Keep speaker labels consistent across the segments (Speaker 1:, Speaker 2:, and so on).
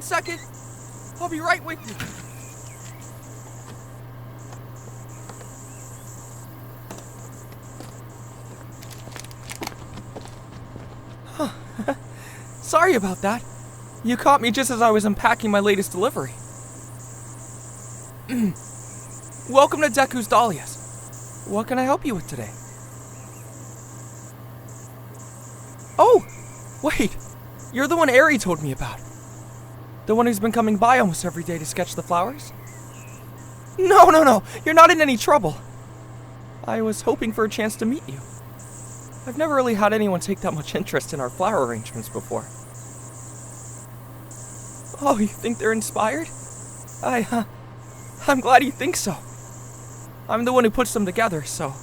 Speaker 1: second. I'll be right with you. Sorry about that. You caught me just as I was unpacking my latest delivery. Welcome to Deku's Dahlias. What can I help you with today? Oh, wait. You're the one Eri told me about. The one who's been coming by almost every day to sketch the flowers? No. You're not in any trouble. I was hoping for a chance to meet you. I've never really had anyone take that much interest in our flower arrangements before. Oh, you think they're inspired? I'm glad you think so. I'm the one who puts them together, so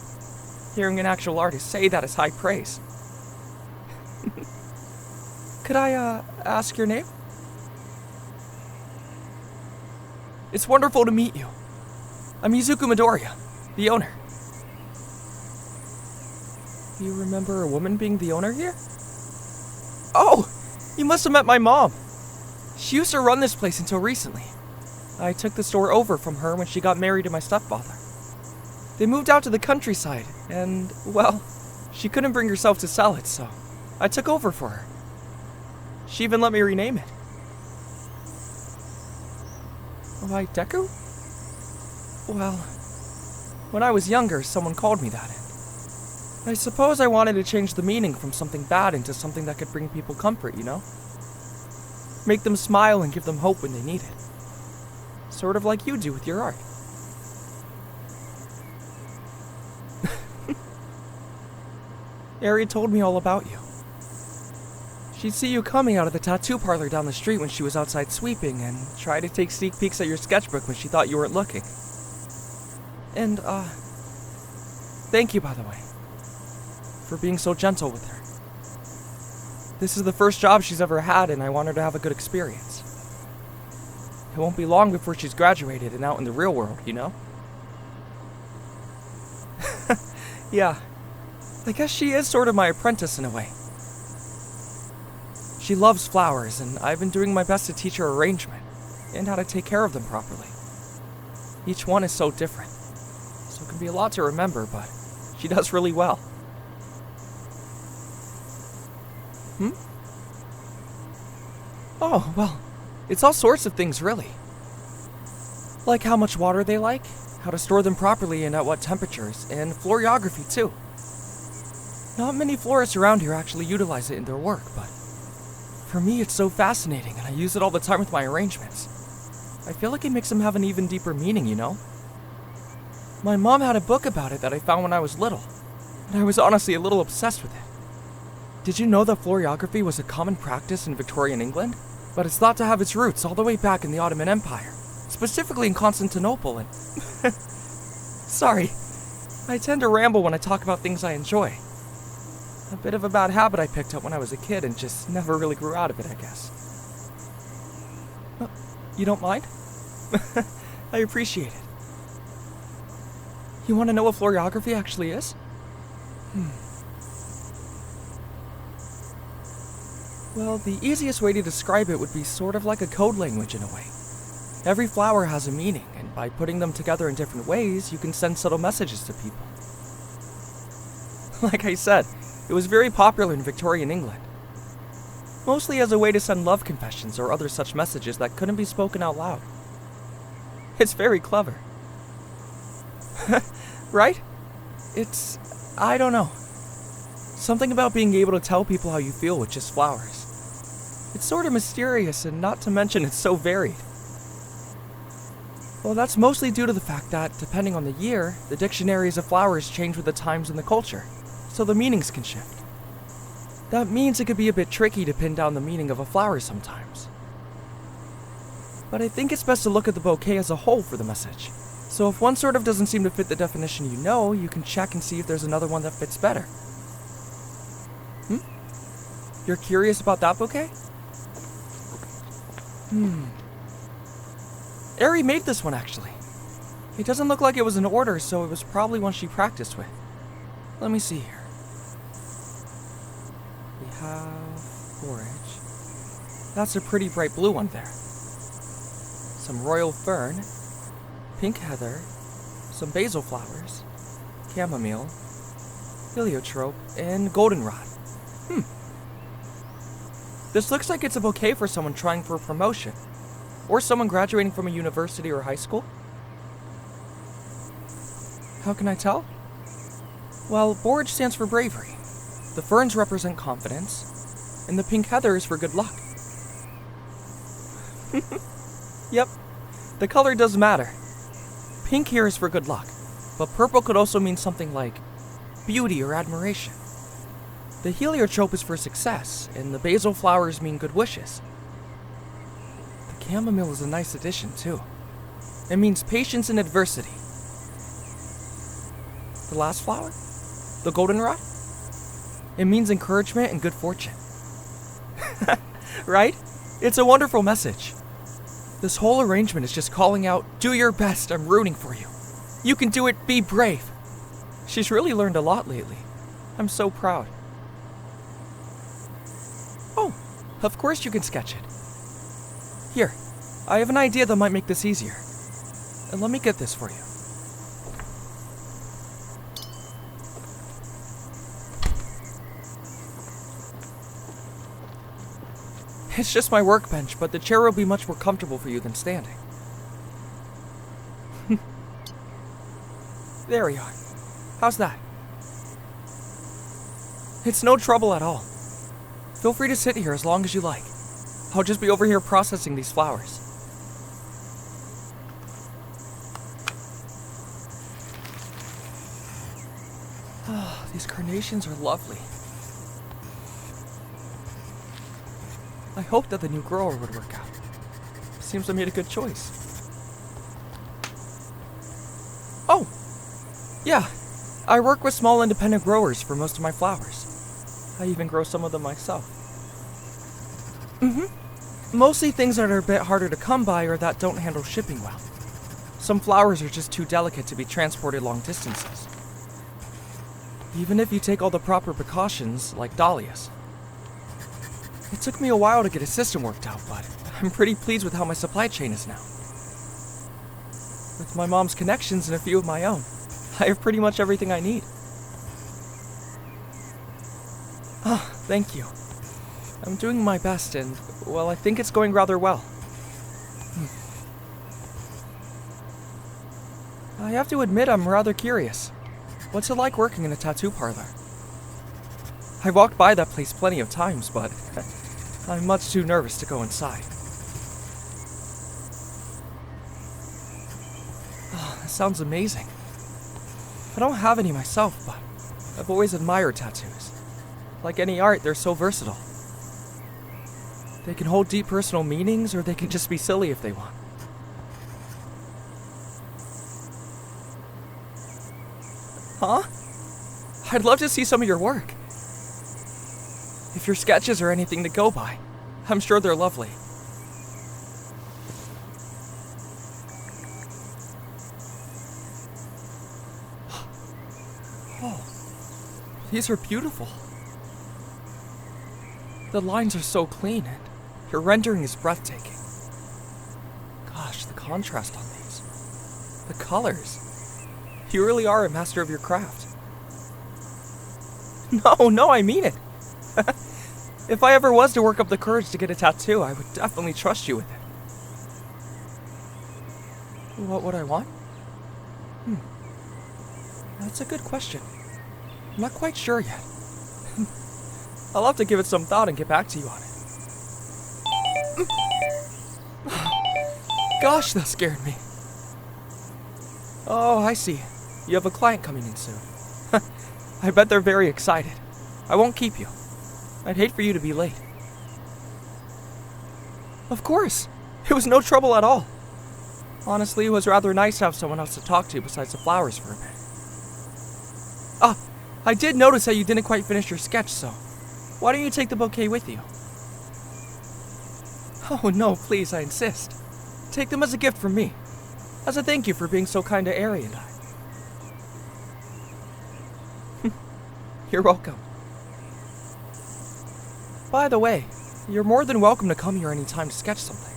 Speaker 1: hearing an actual artist say that is high praise. Could I, ask your name? It's wonderful to meet you. I'm Izuku Midoriya, the owner. You remember a woman being the owner here? Oh, you must have met my mom. She used to run this place until recently. I took the store over from her when she got married to my stepfather. They moved out to the countryside, and, well, she couldn't bring herself to sell it, so I took over for her. She even let me rename it. Why, Deku? Well, when I was younger, someone called me that. I suppose I wanted to change the meaning from something bad into something that could bring people comfort, you know? Make them smile and give them hope when they need it. Sort of like you do with your art. Eri told me all about you. She'd see you coming out of the tattoo parlor down the street when she was outside sweeping and try to take sneak peeks at your sketchbook when she thought you weren't looking. And, thank you, by the way, for being so gentle with her. This is the first job she's ever had, and I want her to have a good experience. It won't be long before she's graduated and out in the real world, you know? Yeah, I guess she is sort of my apprentice in a way. She loves flowers, and I've been doing my best to teach her arrangement and how to take care of them properly. Each one is so different, so it can be a lot to remember, but she does really well. Oh, well, it's all sorts of things, really. Like how much water they like, how to store them properly and at what temperatures, and florography, too. Not many florists around here actually utilize it in their work, but for me it's so fascinating, and I use it all the time with my arrangements. I feel like it makes them have an even deeper meaning, you know? My mom had a book about it that I found when I was little, and I was honestly a little obsessed with it. Did you know that florography was a common practice in Victorian England? But it's thought to have its roots all the way back in the Ottoman Empire, specifically in Constantinople and... Sorry, I tend to ramble when I talk about things I enjoy. A bit of a bad habit I picked up when I was a kid and just never really grew out of it, I guess. You don't mind? I appreciate it. You want to know what florography actually is? Well, the easiest way to describe it would be sort of like a code language in a way. Every flower has a meaning, and by putting them together in different ways, you can send subtle messages to people. Like I said, it was very popular in Victorian England. Mostly as a way to send love confessions or other such messages that couldn't be spoken out loud. It's very clever. Right? It's... I don't know. Something about being able to tell people how you feel with just flowers. It's sort of mysterious, and not to mention it's so varied. Well, that's mostly due to the fact that, depending on the year, the dictionaries of flowers change with the times and the culture, so the meanings can shift. That means it could be a bit tricky to pin down the meaning of a flower sometimes. But I think it's best to look at the bouquet as a whole for the message. So if one sort of doesn't seem to fit the definition you know, you can check and see if there's another one that fits better. You're curious about that bouquet? Eri made this one, actually. It doesn't look like it was an order, so it was probably one she practiced with. Let me see here. We have forage. That's a pretty bright blue one there. some royal fern, pink heather, some basil flowers, chamomile, heliotrope, and goldenrod. This looks like it's a bouquet for someone trying for a promotion, or someone graduating from a university or high school. How can I tell? Well, borage stands for bravery, the ferns represent confidence, and the pink heather is for good luck. Yep, the color does matter. Pink here is for good luck, but purple could also mean something like beauty or admiration. The heliotrope is for success, and the basil flowers mean good wishes. The chamomile is a nice addition, too. It means patience in adversity. The last flower? The goldenrod? It means encouragement and good fortune. Right? It's a wonderful message. This whole arrangement is just calling out, do your best, I'm rooting for you. You can do it, be brave. She's really learned a lot lately. I'm so proud. Oh, of course you can sketch it. Here, I have an idea that might make this easier. And let me get this for you. It's just my workbench, but the chair will be much more comfortable for you than standing. There we are. How's that? It's no trouble at all. Feel free to sit here as long as you like. I'll just be over here processing these flowers. Oh, these carnations are lovely. I hope that the new grower would work out. Seems I made a good choice. Oh! Yeah, I work with small independent growers for most of my flowers. I even grow some of them myself. Mostly things that are a bit harder to come by or that don't handle shipping well. Some flowers are just too delicate to be transported long distances. Even if you take all the proper precautions, like dahlias. It took me a while to get a system worked out, but I'm pretty pleased with how my supply chain is now. With my mom's connections and a few of my own, I have pretty much everything I need. Ah, thank you. I'm doing my best and, well, I think it's going rather well. I have to admit I'm rather curious. What's it like working in a tattoo parlor? I walked by that place plenty of times, but I'm much too nervous to go inside. Oh, that sounds amazing. I don't have any myself, but I've always admired tattoos. Like any art, they're so versatile. They can hold deep personal meanings, or they can just be silly if they want. Huh? I'd love to see some of your work. If your sketches are anything to go by, I'm sure they're lovely. Oh, these are beautiful. The lines are so clean, and your rendering is breathtaking. Gosh, the contrast on these. The colors. You really are a master of your craft. No, I mean it. If I ever was to work up the courage to get a tattoo, I would definitely trust you with it. What would I want? That's a good question. I'm not quite sure yet. I'll have to give it some thought and get back to you on it. Gosh, that scared me. Oh, I see. You have a client coming in soon. I bet they're very excited. I won't keep you. I'd hate for you to be late. Of course. It was no trouble at all. Honestly, it was rather nice to have someone else to talk to besides the flowers for a bit. Ah, I did notice that you didn't quite finish your sketch, so why don't you take the bouquet with you? Oh no, please, I insist. Take them as a gift from me. As a thank you for being so kind to Ari and I. You're welcome. By the way, you're more than welcome to come here anytime to sketch something.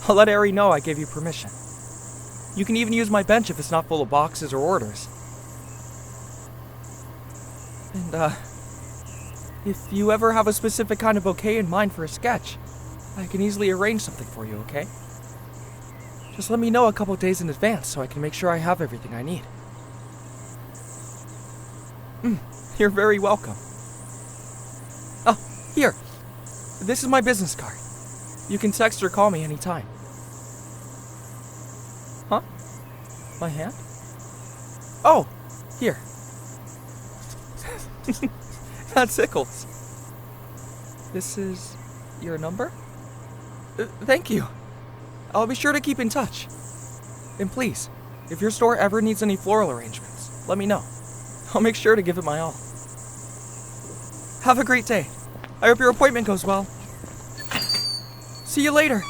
Speaker 1: I'll let Ari know I gave you permission. You can even use my bench if it's not full of boxes or orders. And, if you ever have a specific kind of bouquet in mind for a sketch, I can easily arrange something for you, okay? Just let me know a couple days in advance so I can make sure I have everything I need. You're very welcome. Oh, here. This is my business card. You can text or call me anytime. Huh? My hand? Oh, here. That tickles. This is your number? Thank you. I'll be sure to keep in touch. And please, if your store ever needs any floral arrangements, let me know. I'll make sure to give it my all. Have a great day. I hope your appointment goes well. See you later.